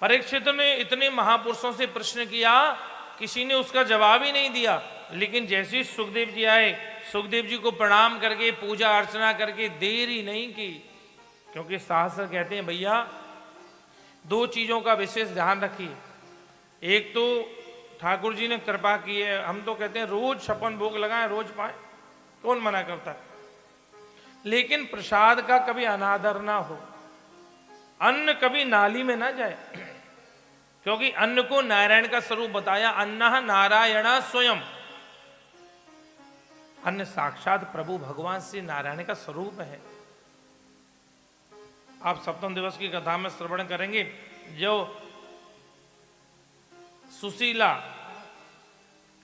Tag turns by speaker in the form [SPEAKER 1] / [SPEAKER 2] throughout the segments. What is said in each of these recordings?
[SPEAKER 1] परीक्षित ने इतने महापुरुषों से प्रश्न किया, किसी ने उसका जवाब ही नहीं दिया। लेकिन जैसे ही सुखदेव जी आए, सुखदेव जी को प्रणाम करके पूजा अर्चना करके देर ही नहीं की। क्योंकि शास्त्र कहते हैं भैया दो चीजों का विशेष ध्यान रखिए। एक तो ठाकुर जी ने कृपा की है, हम तो कहते हैं रोज 56 भोग लगाएं रोज पाए, कौन मना करता है। लेकिन प्रसाद का कभी अनादर ना हो, अन्न कभी नाली में ना जाए, क्योंकि अन्न को नारायण का स्वरूप बताया, अन्नः नारायण स्वयं। अन्न साक्षात प्रभु भगवान श्री नारायण का स्वरूप है। आप सप्तम दिवस की कथा में श्रवण करेंगे, जो सुशीला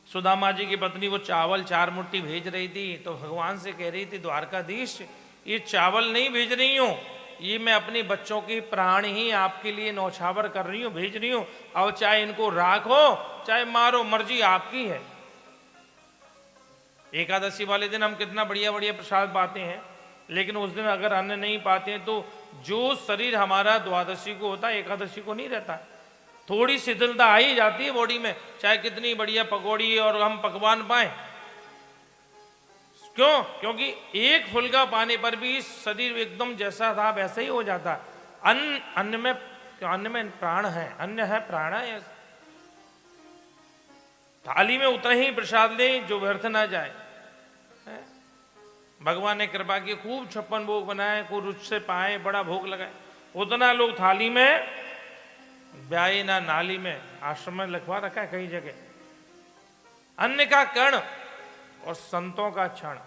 [SPEAKER 1] सुदामा जी की पत्नी वो चावल 4 मुट्ठी भेज रही थी, तो भगवान से कह रही थी द्वारकाधीश ये चावल नहीं भेज रही हूं, ये मैं अपने बच्चों की प्राण ही आपके लिए नौछावर कर रही हूं, भेज रही हूं। अब चाहे इनको राखो चाहे मारो, मर्जी आपकी है। एकादशी वाले दिन हम कितना बढ़िया बढ़िया प्रसाद पाते हैं, लेकिन उस दिन अगर अन्न नहीं पाते हैं तो जो शरीर हमारा द्वादशी को होता है एकादशी को नहीं रहता। थोड़ी शिथिलता आ ही जाती है बॉडी में, चाहे कितनी बढ़िया पकौड़ी और हम पकवान पाए। क्यों? क्योंकि एक फुल्का पाने पर भी शरीर एकदम जैसा था वैसा ही हो जाता है। अन्न में प्राण है, अन्न है प्राण है। थाली में उतना ही प्रसाद लें जो व्यर्थ ना जाए। भगवान ने कृपा की, खूब 56 भोग बनाए, खूब रुचि से पाए, बड़ा भोग लगाए। उतना लोग थाली में ब्याई ना नाली में, आश्रम में लिखवा रखा है कई जगह। अन्न का कण और संतों का क्षण,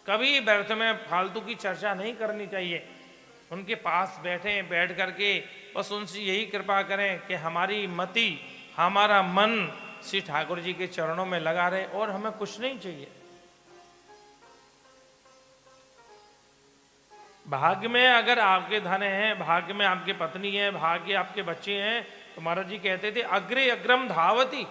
[SPEAKER 1] कभी व्यर्थ में फालतू की चर्चा नहीं करनी चाहिए। उनके पास बैठ करके बस उनसे यही कृपा करें कि हमारी मति, हमारा मन श्री ठाकुर जी के चरणों में लगा रहे, और हमें कुछ नहीं चाहिए। भाग्य में अगर आपके धन है, भाग्य में आपकी पत्नी है, भाग्य आपके बच्चे हैं, तो महाराज जी कहते थे अग्रे अग्रम धावती।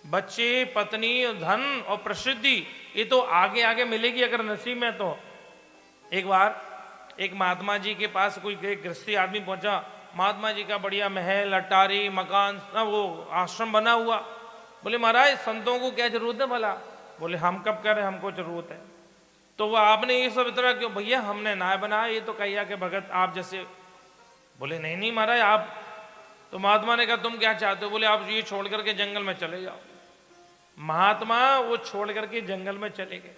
[SPEAKER 1] बच्चे, पत्नी, धन और प्रसिद्धि ये तो आगे आगे मिलेगी अगर नसीब में। तो एक बार एक महात्मा जी के पास कोई गृहस्थी आदमी पहुंचा। महात्मा जी का बढ़िया महल, अटारी, मकान, वो आश्रम बना हुआ। बोले महाराज संतों को क्या जरूरत है भला? बोले हम कब कह रहे हमको जरूरत है। तो वो आपने ये सब इतना क्यों? भैया हमने ना बनाया, ये तो कहिया के भगत आप जैसे। बोले नहीं नहीं महाराज आप। तो महात्मा ने कहा तुम क्या चाहते हो? बोले आप ये छोड़ करके जंगल में चले जाओ। महात्मा वो छोड़ करके जंगल में चले गए।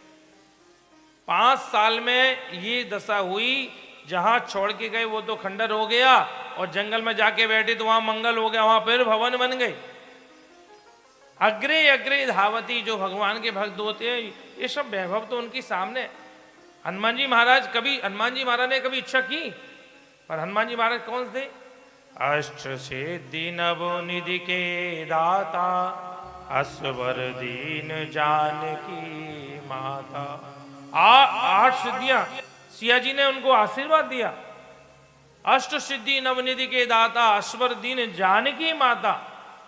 [SPEAKER 1] 5 साल में ये दशा हुई, जहां छोड़ के गए वो तो खंडर हो गया, और जंगल में जाके बैठे तो वहां मंगल हो गया, वहां फिर भवन बन गए। अग्रे अग्रे धावती, जो भगवान के भक्त होते हैं, ये सब वैभव तो उनकी सामने। हनुमान जी महाराज ने कभी इच्छा की, पर हनुमान जी महाराज कौन थे? अष्ट सिद्धि नव निधि के दाता, असवर दीन जानकी माता। 8 सिद्धियां सिया जी ने उनको आशीर्वाद दिया। अष्ट सिद्धि नवनिधि के दाता, असवर दीन जानकी माता।